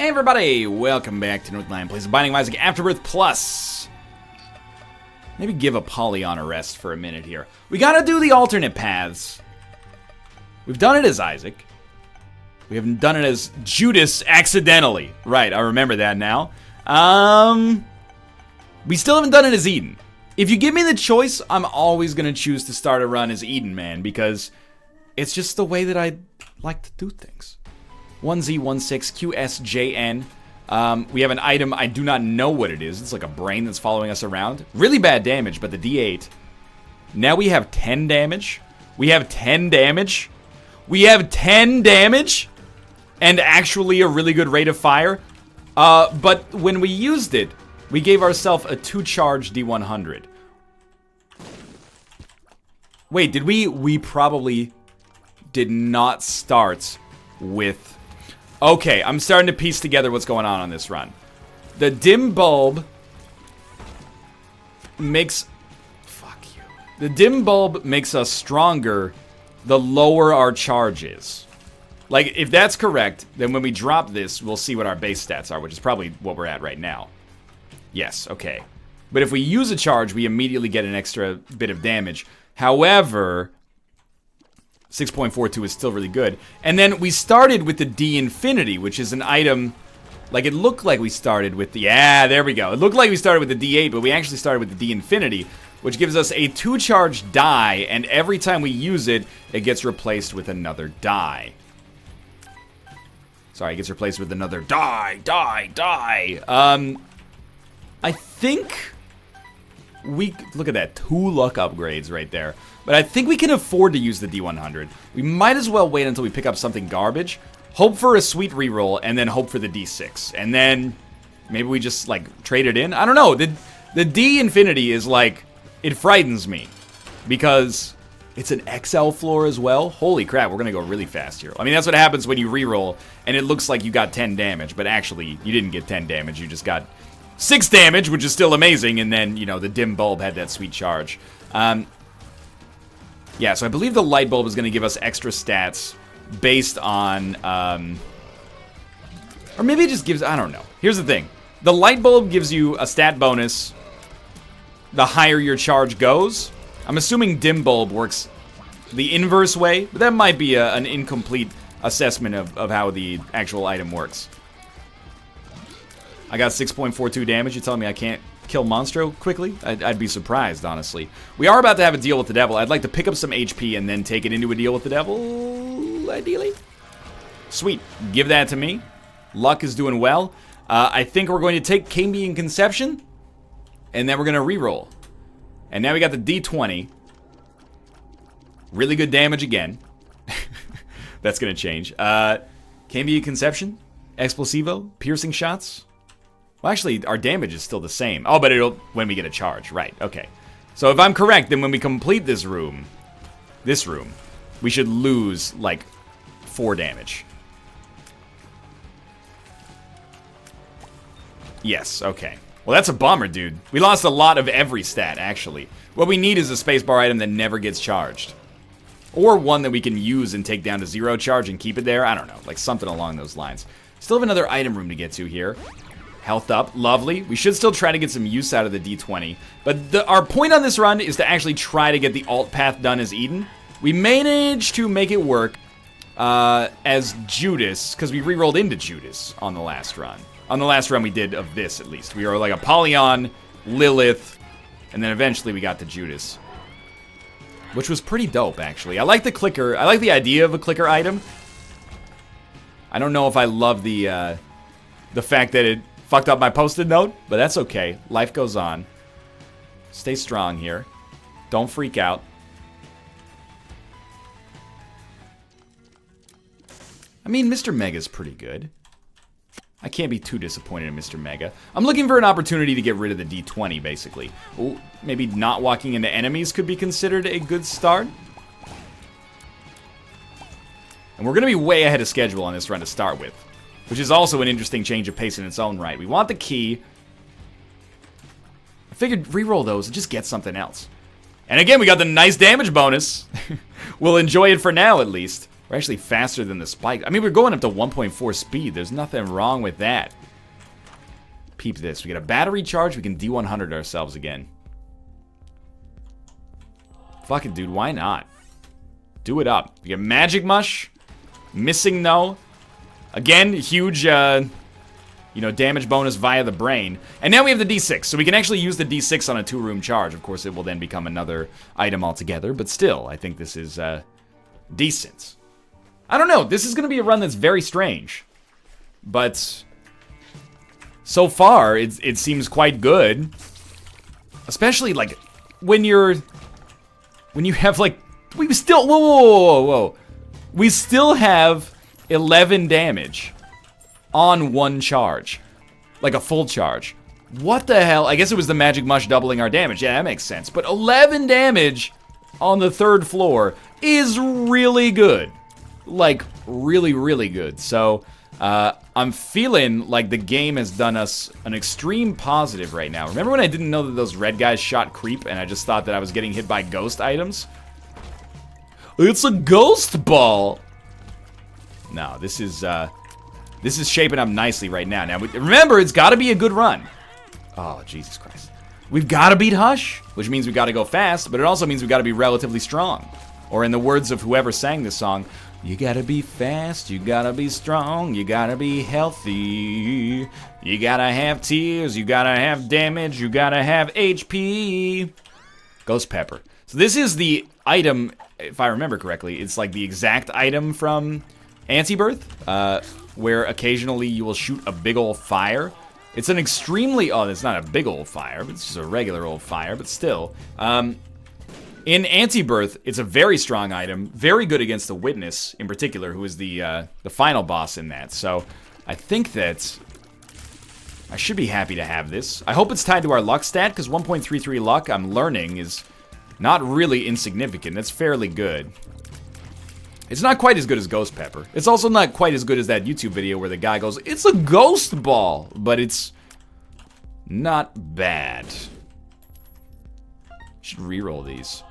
Hey everybody, welcome back to Northernlion Plays Binding of Isaac Afterbirth Plus. Maybe give Apollyon a rest for a minute here. We gotta do the alternate paths. We've done it as Isaac. We haven't done it as Judas accidentally. Right, I remember that now. We still haven't done it as Eden. If you give me the choice, I'm always gonna choose to start a run as Eden, man, because it's just the way that I like to do things. 1Z16QSJN. We have an item, I do not know what it is. It's like a brain that's following us around. Really bad damage, but the D8. Now we have 10 damage. We have 10 damage. We have 10 damage. And actually a really good rate of fire. But when we used it, we gave ourselves a 2-charge D100. Wait, did we? We probably did not start with... Okay, I'm starting to piece together what's going on this run. The dim bulb makes... Fuck you. The dim bulb makes us stronger the lower our charge is. Like, if that's correct, then when we drop this, we'll see what our base stats are, which is probably what we're at right now. Yes, okay. But if we use a charge, we immediately get an extra bit of damage. However... 6.42 is still really good. And then we started with the D Infinity, which is an item... Like, it looked like we started with the... Yeah, there we go. It looked like we started with the D8, but we actually started with the D Infinity, which gives us a 2-charge die, and every time we use it, it gets replaced with another die. Sorry, it gets replaced with another die. I think... Look at that, 2 luck upgrades right there. But I think we can afford to use the D100. We might as well wait until we pick up something garbage, hope for a sweet reroll, and then hope for the D6. And then maybe we just, like, trade it in? I don't know. The D Infinity is, like, it frightens me. Because it's an XL floor as well. Holy crap, we're gonna go really fast here. I mean, that's what happens when you reroll, and it looks like you got 10 damage. But actually, you didn't get 10 damage. You just got 6 damage, which is still amazing. And then, you know, the dim bulb had that sweet charge. Yeah, so I believe the light bulb is going to give us extra stats based on, or maybe it just gives, I don't know. Here's the thing. The light bulb gives you a stat bonus the higher your charge goes. I'm assuming dim bulb works the inverse way, but that might be an incomplete assessment of how the actual item works. I got 6.42 damage. You're telling me I can't kill Monstro quickly? I'd be surprised, honestly. We are about to have a deal with the devil. I'd like to pick up some HP and then take it into a deal with the devil, ideally. Sweet. Give that to me. Luck is doing well. I think we're going to take Cambion Conception, and then we're going to reroll. And now we got the D20. Really good damage again. That's going to change. Cambion Conception, Explosivo, Piercing Shots. Well, actually, our damage is still the same. Oh, but it'll when we get a charge. Right, okay. So if I'm correct, then when we complete this room, we should lose, like, 4 damage. Yes, okay. Well, that's a bummer, dude. We lost a lot of every stat, actually. What we need is a spacebar item that never gets charged. Or one that we can use and take down to 0 charge and keep it there. I don't know, like something along those lines. Still have another item room to get to here. Health up, lovely. We should still try to get some use out of the D20. But our point on this run is to actually try to get the alt path done as Eden. We managed to make it work as Judas, because we re-rolled into Judas on the last run. On the last run we did of this, at least. We were like Apollyon, Lilith, and then eventually we got to Judas. Which was pretty dope, actually. I like the clicker. I like the idea of a clicker item. I don't know if I love the fact that it fucked up my post-it note, but that's okay. Life goes on. Stay strong here. Don't freak out. I mean, Mr. Mega's pretty good. I can't be too disappointed in Mr. Mega. I'm looking for an opportunity to get rid of the D20, basically. Ooh, maybe not walking into enemies could be considered a good start. And we're going to be way ahead of schedule on this run to start with, which is also an interesting change of pace in its own right. We want the key. I figured reroll those and just get something else. And again, we got the nice damage bonus. We'll enjoy it for now, at least. We're actually faster than the spike. I mean, we're going up to 1.4 speed. There's nothing wrong with that. Peep this. We get a battery charge. We can D100 ourselves again. Fuck it, dude. Why not? Do it up. We get Magic Mush. Missing No. Again, huge, damage bonus via the brain. And now we have the D6. So we can actually use the D6 on a 2-room charge. Of course, it will then become another item altogether. But still, I think this is decent. I don't know. This is going to be a run that's very strange. But so far, it seems quite good. Especially, like, when you have, like, we still, whoa. We still have 11 damage on one charge. Like a full charge. What the hell? I guess it was the Magic Mush doubling our damage. Yeah, that makes sense. But 11 damage on the 3rd floor is really good. Like, really, really good. So, I'm feeling like the game has done us an extreme positive right now. Remember when I didn't know that those red guys shot creep and I just thought that I was getting hit by ghost items? It's a ghost ball! No, this is shaping up nicely right now. Now, remember, it's got to be a good run. Oh, Jesus Christ. We've got to beat Hush, which means we've got to go fast, but it also means we've got to be relatively strong. Or in the words of whoever sang this song, you gotta be fast, you gotta be strong, you gotta be healthy, you gotta have tears, you gotta have damage, you gotta have HP. Ghost Pepper. So this is the item, if I remember correctly, it's like the exact item from AFTERBIRTH, where occasionally you will shoot a big old fire. It's an extremely, it's not a big old fire, but it's just a regular old fire, but still. In AFTERBIRTH, it's a very strong item, very good against the Witness, in particular, who is the final boss in that. So, I think that I should be happy to have this. I hope it's tied to our luck stat, because 1.33 luck, I'm learning, is not really insignificant. That's fairly good. It's not quite as good as Ghost Pepper. It's also not quite as good as that YouTube video where the guy goes, "It's a ghost ball," but it's not bad. Should reroll these.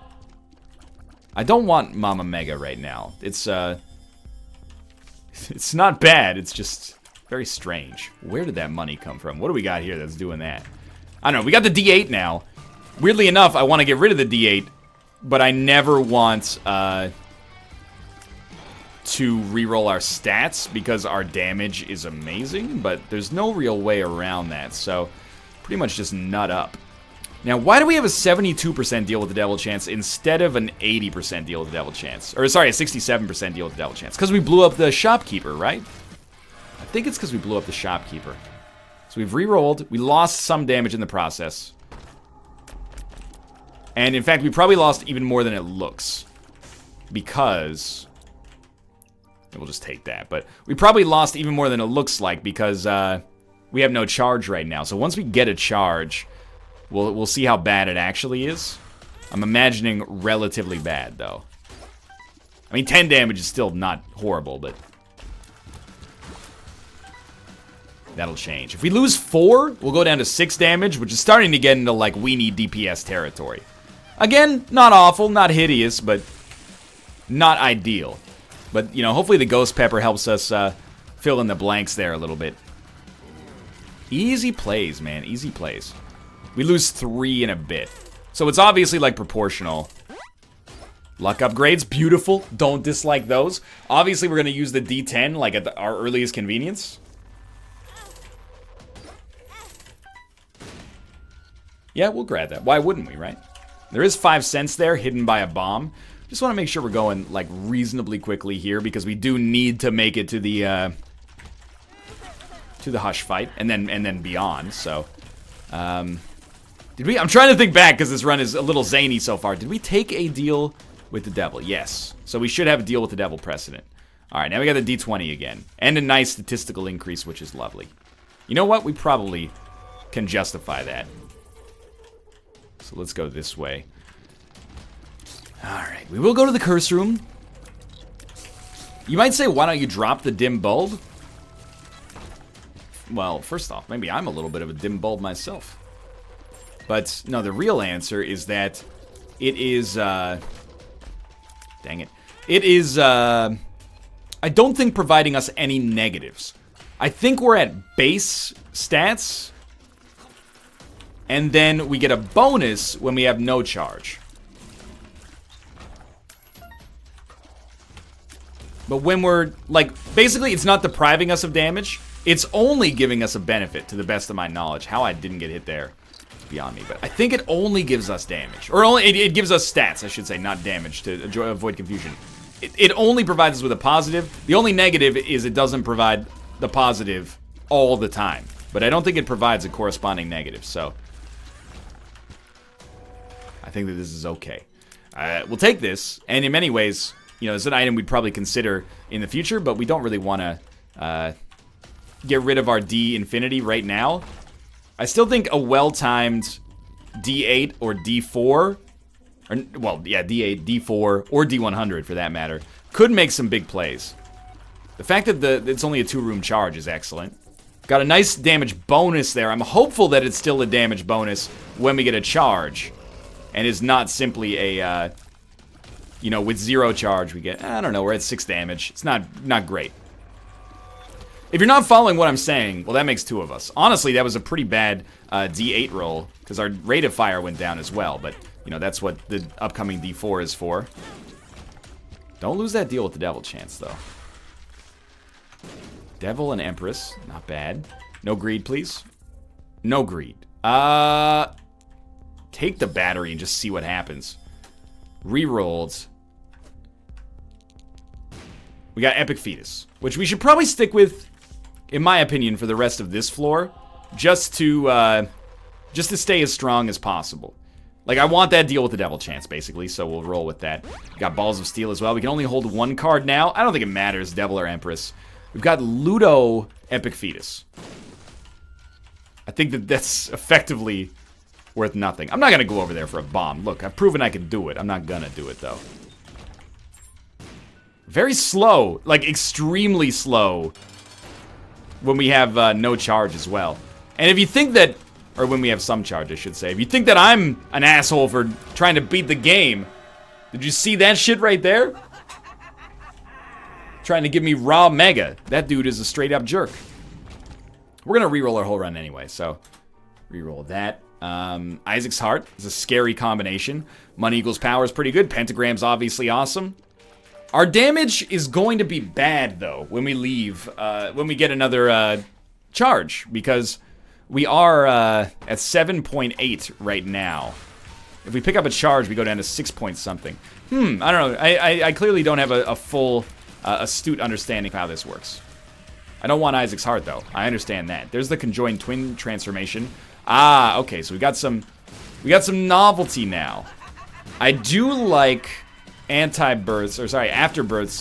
I don't want Mama Mega right now. It's not bad, it's just very strange. Where did that money come from? What do we got here that's doing that? I don't know, we got the D8 now. Weirdly enough, I want to get rid of the D8, but I never want to reroll our stats because our damage is amazing, but there's no real way around that, so pretty much just nut up. Now, why do we have a 72% deal with the devil chance instead of an 80% deal with the devil chance? Or, sorry, a 67% deal with the devil chance. Because we blew up the shopkeeper, right? I think it's because we blew up the shopkeeper. So we've re-rolled. We lost some damage in the process. And, in fact, we probably lost even more than it looks. Because... we'll just take that. But we probably lost even more than it looks like because we have no charge right now. So once we get a charge... We'll see how bad it actually is. I'm imagining relatively bad, though. I mean, 10 damage is still not horrible, but... that'll change. If we lose 4, we'll go down to 6 damage, which is starting to get into, like, we need DPS territory. Again, not awful, not hideous, but not ideal. But, you know, hopefully the Ghost Pepper helps us fill in the blanks there a little bit. Easy plays, man. Easy plays. We lose 3 in a bit. So it's obviously, like, proportional. Luck upgrades, beautiful. Don't dislike those. Obviously, we're going to use the D10, like, at our earliest convenience. Yeah, we'll grab that. Why wouldn't we, right? There is 5 cents there, hidden by a bomb. Just want to make sure we're going, like, reasonably quickly here, because we do need to make it to the Hush fight, and then beyond, so... Did we? I'm trying to think back because this run is a little zany so far. Did we take a deal with the devil? Yes. So we should have a deal with the devil precedent. All right, now we got the D20 again. And a nice statistical increase, which is lovely. You know what? We probably can justify that. So let's go this way. All right, we will go to the curse room. You might say, why don't you drop the dim bulb? Well, first off, maybe I'm a little bit of a dim bulb myself. But, no, the real answer is that it is, dang it. It is, I don't think providing us any negatives. I think we're at base stats, and then we get a bonus when we have no charge. But when we're, like, basically it's not depriving us of damage. It's only giving us a benefit, to the best of my knowledge. How I didn't get hit there, beyond me. But I think it only gives us damage. Or only, it gives us stats, I should say, not damage, to avoid confusion. It only provides us with a positive. The only negative is it doesn't provide the positive all the time. But I don't think it provides a corresponding negative, so I think that this is okay. We'll take this, and in many ways, you know, it's an item we'd probably consider in the future, but we don't really want to get rid of our D infinity right now. I still think a well-timed D8 or D4, or, well, yeah, D8, D4, or D100 for that matter, could make some big plays. The fact that it's only a 2-room charge is excellent. Got a nice damage bonus there. I'm hopeful that it's still a damage bonus when we get a charge, and is not simply a, you know, with 0 charge we get, I don't know, we're at 6 damage. It's not great. If you're not following what I'm saying, well, that makes 2 of us. Honestly, that was a pretty bad D8 roll, because our rate of fire went down as well, but, you know, that's what the upcoming D4 is for. Don't lose that deal with the devil chance, though. Devil and Empress, not bad. No greed, please. No greed. Take the battery and just see what happens. Rerolled. We got Epic Fetus, which we should probably stick with, in my opinion, for the rest of this floor, just to stay as strong as possible. Like, I want that deal with the devil chance, basically, so we'll roll with that. Got Balls of Steel as well. We can only hold 1 card now. I don't think it matters, Devil or Empress. We've got Ludo Epic Fetus. I think that that's effectively worth nothing. I'm not going to go over there for a bomb. Look, I've proven I can do it. I'm not going to do it, though. Very slow. Like, extremely slow. When we have no charge as well. And if you think that... Or when we have some charge, I should say. If you think that I'm an asshole for trying to beat the game... Did you see that shit right there? Trying to give me raw mega. That dude is a straight up jerk. We're going to reroll our whole run anyway, so... Reroll that. Isaac's Heart is a scary combination. Money equals power is pretty good. Pentagram's obviously awesome. Our damage is going to be bad, though, when we leave, when we get another charge, because we are at 7.8 right now. If we pick up a charge, we go down to 6 point something. I don't know. I clearly don't have a full, astute understanding of how this works. I don't want Isaac's Heart, though. I understand that. There's the conjoined twin transformation. Ah, okay, so we got some novelty now. I do like Afterbirth's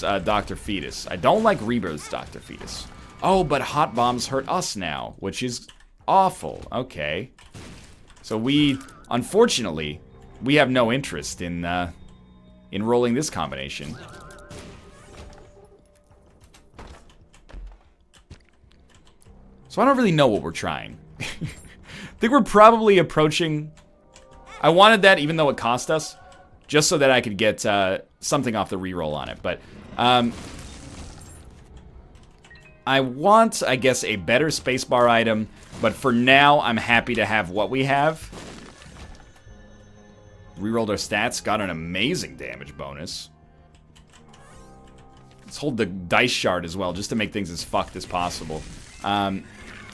Dr. Fetus. I don't like Rebirth's Dr. Fetus. Oh, but hot bombs hurt us now, which is awful. Okay. So unfortunately, we have no interest in rolling this combination. So I don't really know what we're trying. I think we're probably approaching... I wanted that even though it cost us, just so that I could get something off the reroll on it. But I want, I guess, a better spacebar item. But for now, I'm happy to have what we have. Rerolled our stats, got an amazing damage bonus. Let's hold the dice shard as well, just to make things as fucked as possible.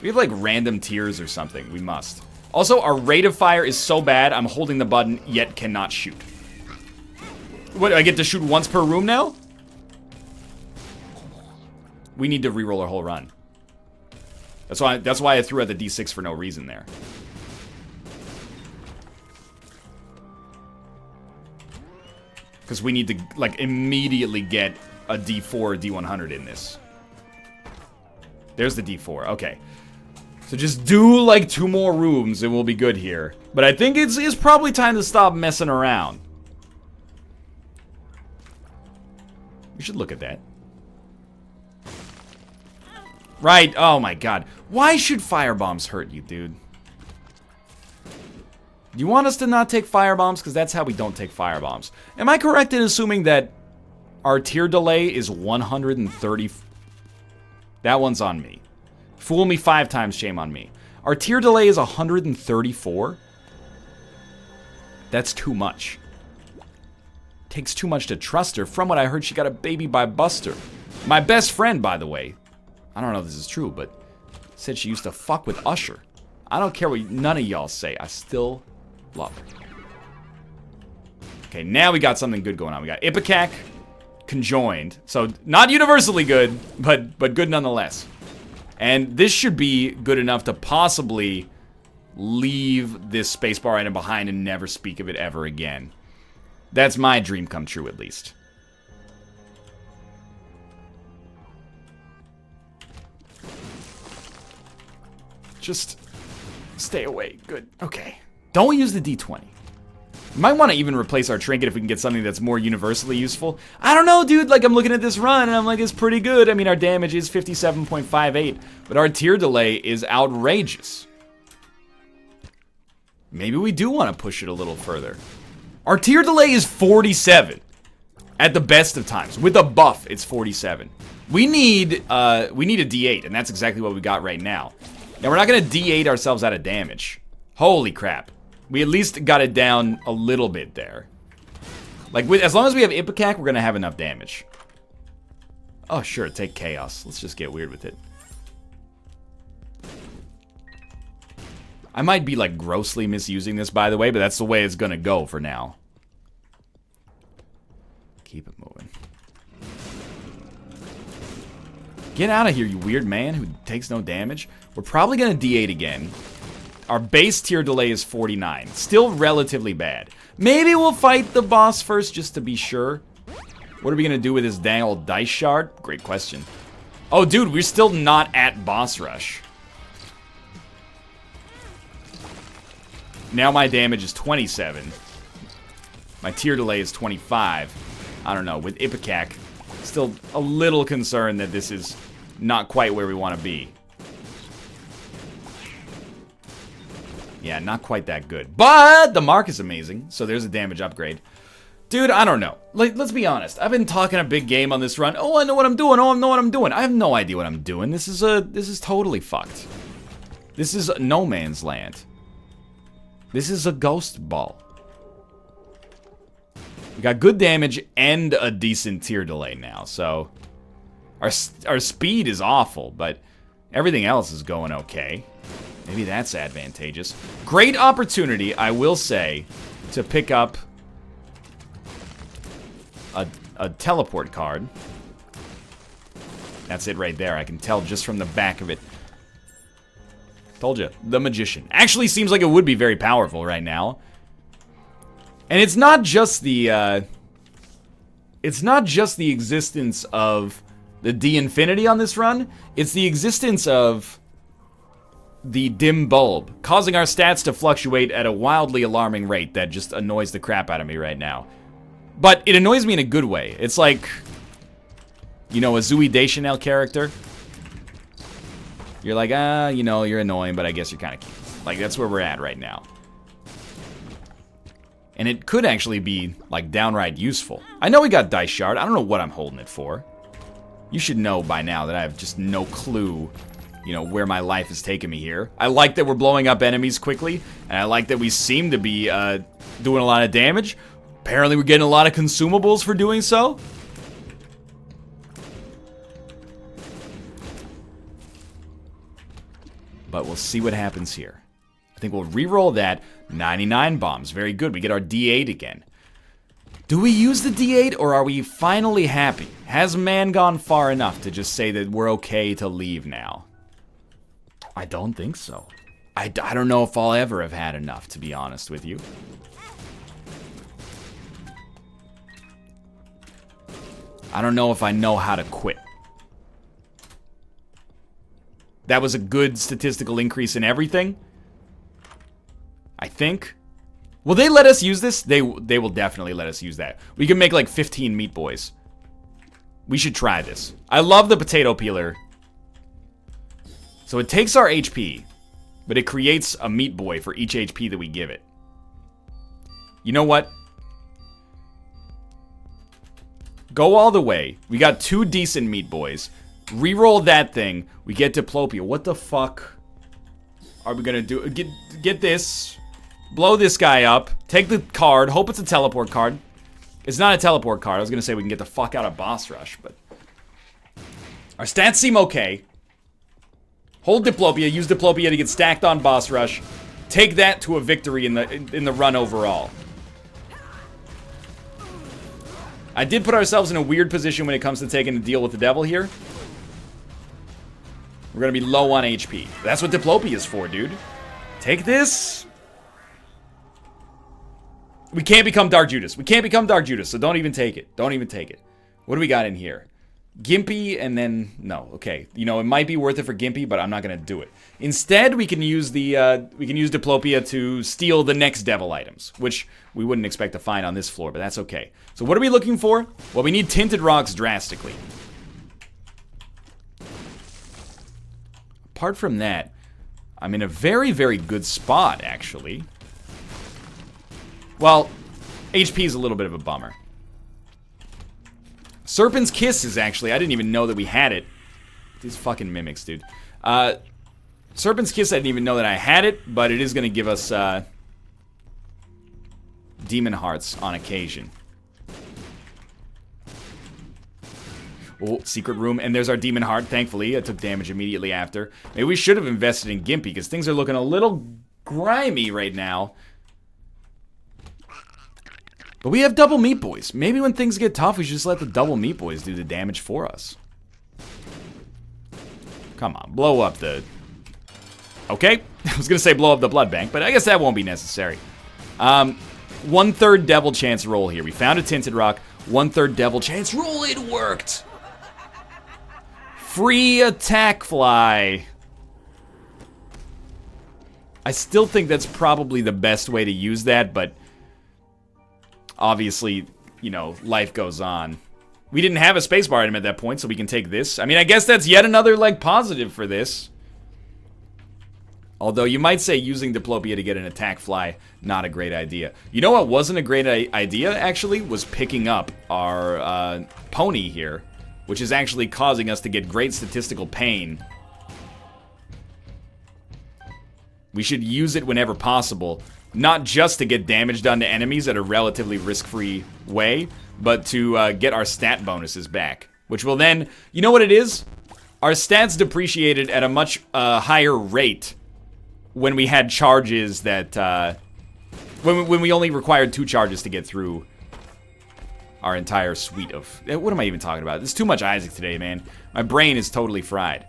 We have like random tiers or something. We must. Also, our rate of fire is so bad, I'm holding the button, yet cannot shoot. What, I get to shoot once per room now? We need to reroll our whole run. That's why I threw out the D6 for no reason there. Because we need to, like, immediately get a D4 or D100 in this. There's the D4, okay. So just do, like, 2 more rooms and we'll be good here. But I think it's probably time to stop messing around. We should look at that. Right, oh my god. Why should firebombs hurt you, dude? Do you want us to not take firebombs? Because that's how we don't take firebombs. Am I correct in assuming that Our tier delay is 130. That one's on me. Fool me 5 times, shame on me. Our tier delay is 134. That's too much. Takes too much to trust her. From what I heard, she got a baby by Buster. My best friend, by the way. I don't know if this is true, but said she used to fuck with Usher. I don't care what none of y'all say. I still love her. Okay, now we got something good going on. We got Ipecac conjoined. So, not universally good, but good nonetheless. And this should be good enough to possibly leave this spacebar item behind and never speak of it ever again. That's my dream come true, at least. Just stay away. Good. Okay. Don't use the D20. You might want to even replace our trinket if we can get something that's more universally useful. I don't know, dude. Like, I'm looking at this run, and I'm like, it's pretty good. I mean, our damage is 57.58, but our tier delay is outrageous. Maybe we do want to push it a little further. Our tier delay is 47 at the best of times. With a buff, it's 47. We need a D8, and that's exactly what we got right now. Now, we're not going to D8 ourselves out of damage. Holy crap. We at least got it down a little bit there. Like, as long as we have Ipecac, we're going to have enough damage. Oh, sure, take Chaos. Let's just get weird with it. I might be, like, grossly misusing this, by the way, but that's the way it's going to go for now. Keep it moving. Get out of here, you weird man who takes no damage. We're probably going to D8 again. Our base tier delay is 49. Still relatively bad. Maybe we'll fight the boss first just to be sure. What are we going to do with this dang old dice shard? Great question. Oh, dude, we're still not at boss rush. Now my damage is 27. My tier delay is 25. I don't know. With Ipecac, still a little concerned that this is not quite where we want to be. Yeah, not quite that good. But the mark is amazing, so there's a damage upgrade. Dude, I don't know. Like, let's be honest. I've been talking a big game on this run. Oh, I know what I'm doing. Oh, I know what I'm doing. I have no idea what I'm doing. This is totally fucked. This is no man's land. This is a ghost ball. We got good damage and a decent tier delay now, so our speed is awful, but everything else is going okay. Maybe that's advantageous. Great opportunity, I will say, to pick up a teleport card. That's it right there. I can tell just from the back of it. Told you, the Magician. Actually seems like it would be very powerful right now. And it's not just the existence of the D-Infinity on this run. It's the existence of the dim bulb, causing our stats to fluctuate at a wildly alarming rate that just annoys the crap out of me right now. But it annoys me in a good way. It's like, you know, a Zooey Deschanel character. You're like, you know, you're annoying, but I guess you're kind of cute. Like, that's where we're at right now. And it could actually be, like, downright useful. I know we got Dice Shard. I don't know what I'm holding it for. You should know by now that I have just no clue, you know, where my life is taking me here. I like that we're blowing up enemies quickly, and I like that we seem to be doing a lot of damage. Apparently we're getting a lot of consumables for doing so. But we'll see what happens here. I think we'll re-roll that. 99 bombs. Very good. We get our D8 again. Do we use the D8, or are we finally happy? Has man gone far enough to just say that we're okay to leave now? I don't think so. I don't know if I'll ever have had enough, to be honest with you. I don't know if I know how to quit. That was a good statistical increase in everything. I think. Will they let us use this? They will definitely let us use that. We can make like 15 Meat Boys. We should try this. I love the potato peeler. So it takes our HP, but it creates a Meat Boy for each HP that we give it. You know what? Go all the way. We got 2 decent meat boys. Reroll that thing. We get Diplopia. What the fuck are we gonna do? Get this. Blow this guy up. Take the card. Hope it's a teleport card. It's not a teleport card. I was gonna say we can get the fuck out of boss rush, but our stats seem okay. Hold Diplopia. Use Diplopia to get stacked on boss rush. Take that to a victory in the run overall. I did put ourselves in a weird position when it comes to taking a deal with the devil here. We're gonna be low on HP. That's what Diplopia is for, dude. Take this. We can't become Dark Judas. We can't become Dark Judas, so don't even take it. Don't even take it. What do we got in here? Gimpy and then... No, okay. You know, it might be worth it for Gimpy, but I'm not gonna do it. Instead, we can use the... we can use Diplopia to steal the next devil items, which we wouldn't expect to find on this floor, but that's okay. So what are we looking for? Well, we need Tinted Rocks drastically. Apart from that, I'm in a very, very good spot, actually. Well, HP is a little bit of a bummer. Serpent's Kiss is actually... I didn't even know that we had it. These fucking mimics, dude. Serpent's Kiss, I didn't even know that I had it, but it is going to give us Demon Hearts on occasion. Oh, secret room, and there's our Demon Heart, thankfully. I took damage immediately after. Maybe we should have invested in Gimpy, because things are looking a little grimy right now. But we have double Meat Boys. Maybe when things get tough, we should just let the double Meat Boys do the damage for us. Come on, blow up the... Okay, I was going to say blow up the blood bank, but I guess that won't be necessary. 1/3 devil chance roll here. We found a Tinted Rock. 1/3 devil chance roll. It worked! Free attack fly. I still think that's probably the best way to use that, but obviously, you know, life goes on. We didn't have a spacebar item at that point, so we can take this. I mean, I guess that's yet another, like, positive for this. Although you might say using Diplopia to get an attack fly, not a great idea. You know what wasn't a great idea, actually? Was picking up our pony here, which is actually causing us to get great statistical pain. We should use it whenever possible, not just to get damage done to enemies at a relatively risk-free way, but to get our stat bonuses back, which will then... You know what it is? Our stats depreciated at a much higher rate when we had charges that, when we only required 2 charges to get through our entire suite of... What am I even talking about? There's too much Isaac today, man. My brain is totally fried.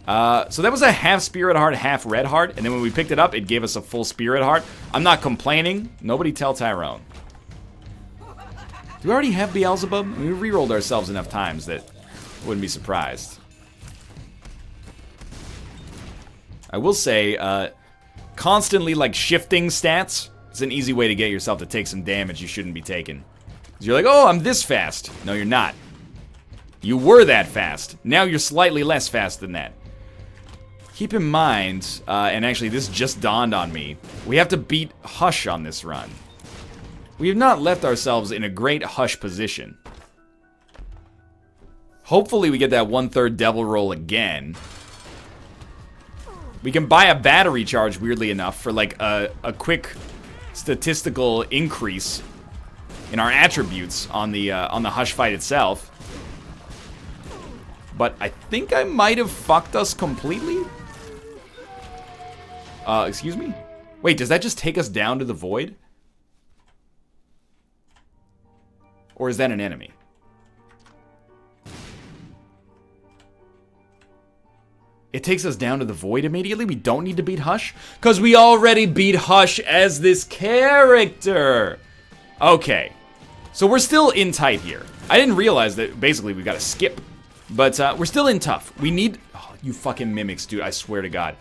So that was a half Spirit Heart, half Red Heart, and then when we picked it up, it gave us a full Spirit Heart. I'm not complaining. Nobody tell Tyrone. Do we already have Beelzebub? We re-rolled ourselves enough times that I wouldn't be surprised. I will say, constantly, like, shifting stats is an easy way to get yourself to take some damage you shouldn't be taking. 'Cause you're like, oh, I'm this fast. No, you're not. You were that fast. Now you're slightly less fast than that. Keep in mind, and actually this just dawned on me, we have to beat Hush on this run. We have not left ourselves in a great Hush position. Hopefully we get that 1/3 devil roll again. We can buy a battery charge, weirdly enough, for like a quick statistical increase in our attributes on the Hush fight itself. But I think I might have fucked us completely. Excuse me? Wait, does that just take us down to the void? Or is that an enemy? It takes us down to the void immediately? We don't need to beat Hush? Because we already beat Hush as this character! Okay. So we're still in tight here. I didn't realize that basically we've got to skip. But we're still in tough. We need... Oh, you fucking mimics, dude. I swear to God.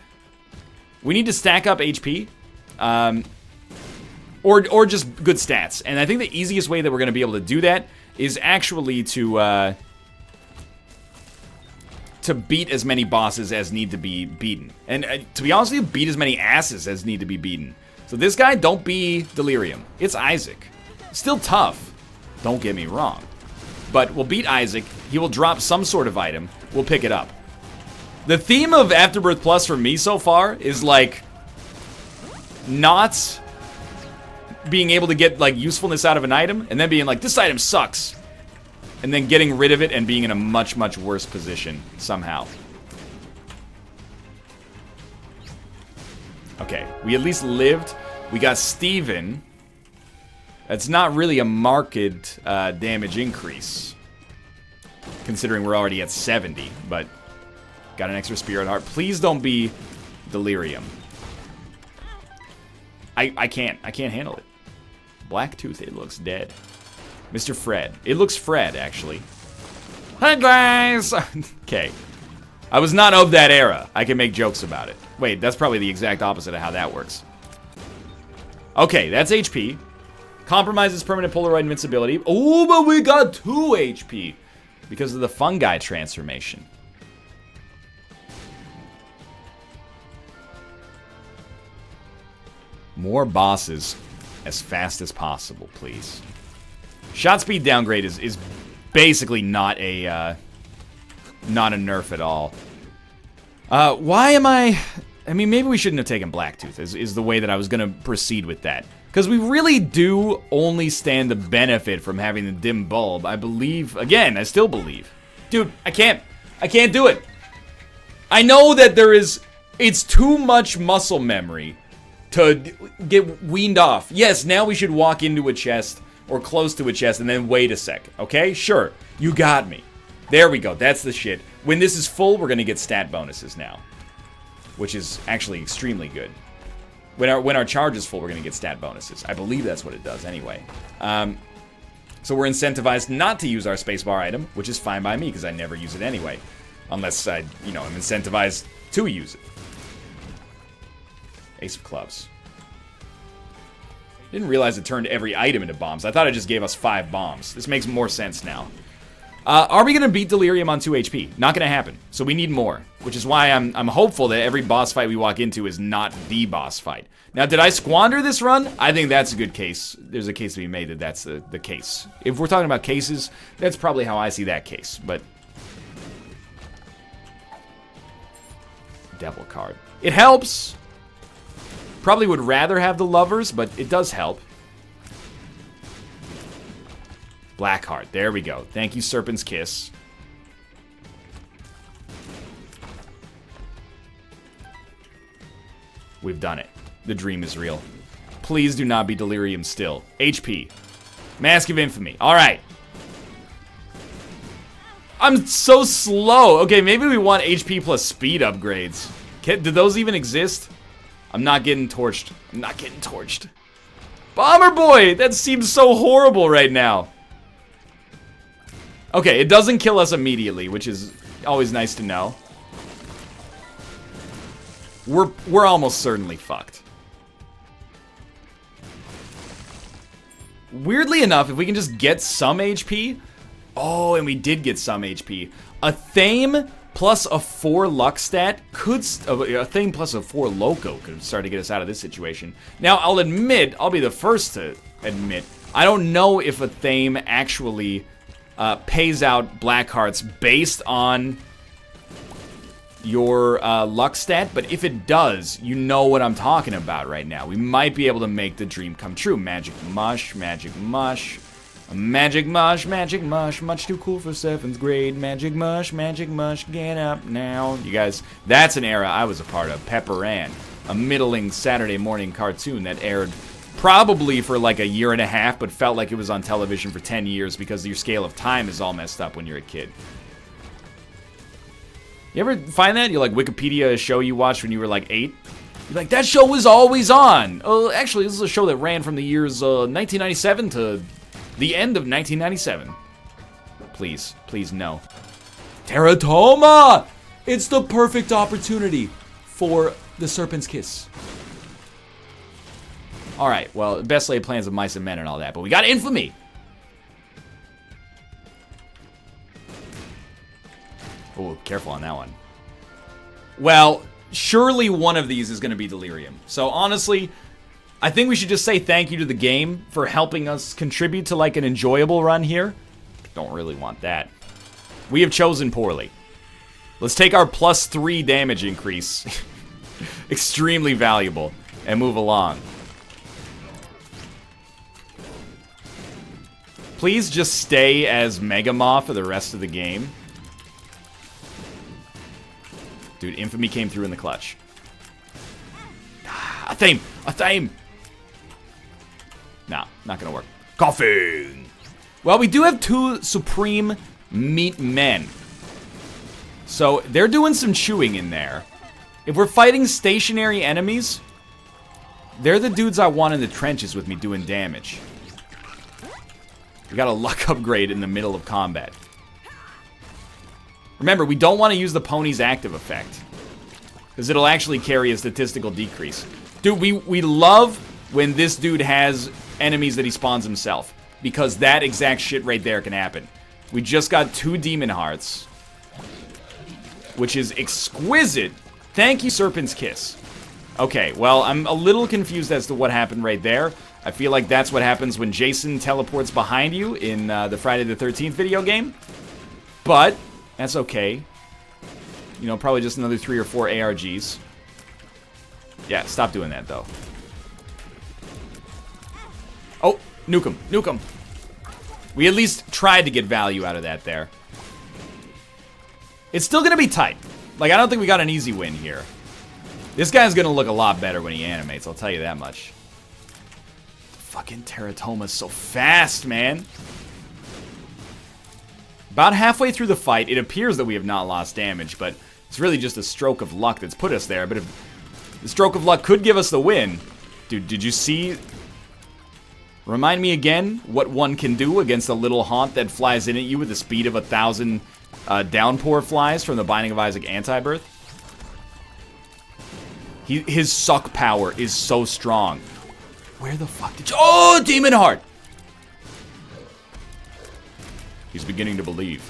We need to stack up HP. Or just good stats. And I think the easiest way that we're going to be able to do that is actually to beat as many bosses as need to be beaten. And to be honest with you, beat as many asses as need to be beaten. So this guy, don't be Delirium. It's Isaac. Still tough. Don't get me wrong. but we'll beat Isaac. He will drop some sort of item. We'll pick it up. The theme of Afterbirth Plus for me so far is, like, not being able to get, like, usefulness out of an item, and then being like, this item sucks. And then getting rid of it and being in a much, much worse position somehow. Okay, we at least lived. We got Steven. That's not really a marked damage increase, considering we're already at 70, but got an extra Spirit Heart. Please don't be Delirium. I can't handle it. Blacktooth, it looks dead. Mr. Fred. It looks Fred, actually. Hi, guys! Okay. I was not of that era. I can make jokes about it. Wait, that's probably the exact opposite of how that works. Okay, that's HP. Compromises permanent Polaroid invincibility. Oh, but we got 2 HP because of the fungi transformation. More bosses as fast as possible, please. Shot speed downgrade is basically not a nerf at all. Why am I mean, maybe we shouldn't have taken Blacktooth, is the way that I was going to proceed with that. Because we really do only stand to benefit from having the dim bulb. I believe, again, I still believe. Dude, I can't do it. I know that it's too much muscle memory to get weaned off. Yes, now we should walk into a chest or close to a chest and then wait a sec, okay? Sure, you got me. There we go, that's the shit. When this is full, we're gonna get stat bonuses now, which is actually extremely good. When our charge is full, we're gonna get stat bonuses. I believe that's what it does anyway. So we're incentivized not to use our spacebar item, which is fine by me because I never use it anyway. Unless I'm incentivized to use it. Ace of Clubs. Didn't realize it turned every item into bombs. I thought it just gave us 5 bombs. This makes more sense now. Are we going to beat Delirium on 2 HP? Not going to happen. So we need more. Which is why I'm hopeful that every boss fight we walk into is not the boss fight. Now, did I squander this run? I think that's a good case. There's a case to be made that that's the case. If we're talking about cases, that's probably how I see that case. But Devil card. It helps. Probably would rather have the lovers, but it does help. Blackheart. There we go. Thank you, Serpent's Kiss. We've done it. The dream is real. Please do not be Delirium still. HP. Mask of Infamy. Alright. I'm so slow. Okay, maybe we want HP plus speed upgrades. Do those even exist? I'm not getting torched. I'm not getting torched. Bomber Boy! That seems so horrible right now. Okay, it doesn't kill us immediately, which is always nice to know. We're almost certainly fucked. Weirdly enough, if we can just get some HP... Oh, and we did get some HP. A Thame plus a 4 luck stat could... A Thame plus a 4 loco could start to get us out of this situation. Now, I'll admit, I'll be the first to admit, I don't know if a Thame actually... pays out black hearts based on your luck stat, but if it does, you know what I'm talking about right now. We might be able to make the dream come true. Magic mush, magic mush, magic mush, magic mush, much too cool for 7th grade. Magic mush, get up now. You guys, that's an era I was a part of. Pepper Ann, a middling Saturday morning cartoon that aired probably for like a year and a half, but felt like it was on television for 10 years because your scale of time is all messed up when you're a kid. You ever find that? You're like, Wikipedia, a show you watched when you were like 8? You're like, that show was always on. Oh, actually, this is a show that ran from the years 1997 to the end of 1997. Please, please, no. Teratoma! It's the perfect opportunity for the Serpent's Kiss. Alright, well, best laid plans of mice and men and all that, but we got Infamy! Oh, careful on that one. Well, surely one of these is going to be Delirium. So honestly, I think we should just say thank you to the game for helping us contribute to like an enjoyable run here. Don't really want that. We have chosen poorly. Let's take our +3 damage increase. Extremely valuable. And move along. Please just stay as Megamoth for the rest of the game. Dude, Infamy came through in the clutch. A theme! A theme! No, not gonna work. Coffin! Well, we do have 2 Supreme Meat Men. So, they're doing some chewing in there. If we're fighting stationary enemies, they're the dudes I want in the trenches with me doing damage. We got a luck upgrade in the middle of combat. Remember, we don't want to use the pony's active effect, because it'll actually carry a statistical decrease. Dude, we love when this dude has enemies that he spawns himself, because that exact shit right there can happen. We just got 2 Demon Hearts, which is exquisite. Thank you, Serpent's Kiss. Okay, well, I'm a little confused as to what happened right there. I feel like that's what happens when Jason teleports behind you in the Friday the 13th video game. But that's okay. You know, probably just another 3 or 4 ARGs. Yeah, stop doing that, though. Oh, nuke him. Nuke him. We at least tried to get value out of that there. It's still going to be tight. Like, I don't think we got an easy win here. This guy's going to look a lot better when he animates, I'll tell you that much. Fucking Teratoma's so fast, man. About halfway through the fight, it appears that we have not lost damage, but it's really just a stroke of luck that's put us there. But if the stroke of luck could give us the win. Dude, did you see? Remind me again what one can do against a little haunt that flies in at you with the speed of 1,000 downpour flies from the Binding of Isaac Anti-Birth. His suck power is so strong. Where the fuck did you... Oh, Demon Heart! He's beginning to believe.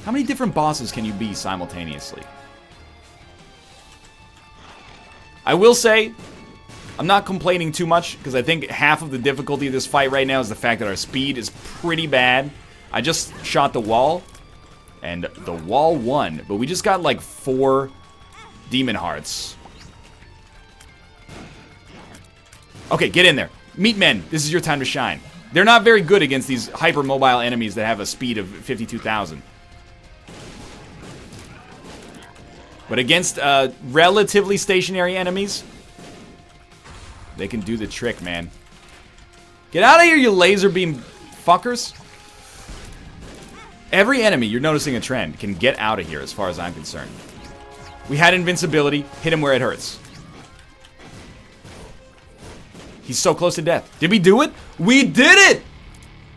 How many different bosses can you be simultaneously? I will say, I'm not complaining too much, because I think half of the difficulty of this fight right now is the fact that our speed is pretty bad. I just shot the wall, and the wall won, but we just got like 4 Demon Hearts. Okay, get in there. Meat Men, this is your time to shine. They're not very good against these hypermobile enemies that have a speed of 52,000. But against relatively stationary enemies, they can do the trick, man. Get out of here, you laser beam fuckers. Every enemy, you're noticing a trend, can get out of here as far as I'm concerned. We had invincibility, hit him where it hurts. He's so close to death. Did we do it? We did it!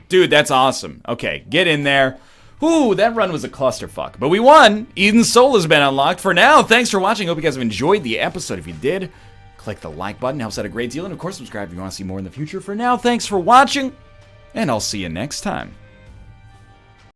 Dude, that's awesome. Okay, get in there. Ooh, that run was a clusterfuck. But we won. Eden's Soul has been unlocked. For now, thanks for watching. Hope you guys have enjoyed the episode. If you did, click the like button. Helps out a great deal. And of course, subscribe if you want to see more in the future. For now, thanks for watching. And I'll see you next time.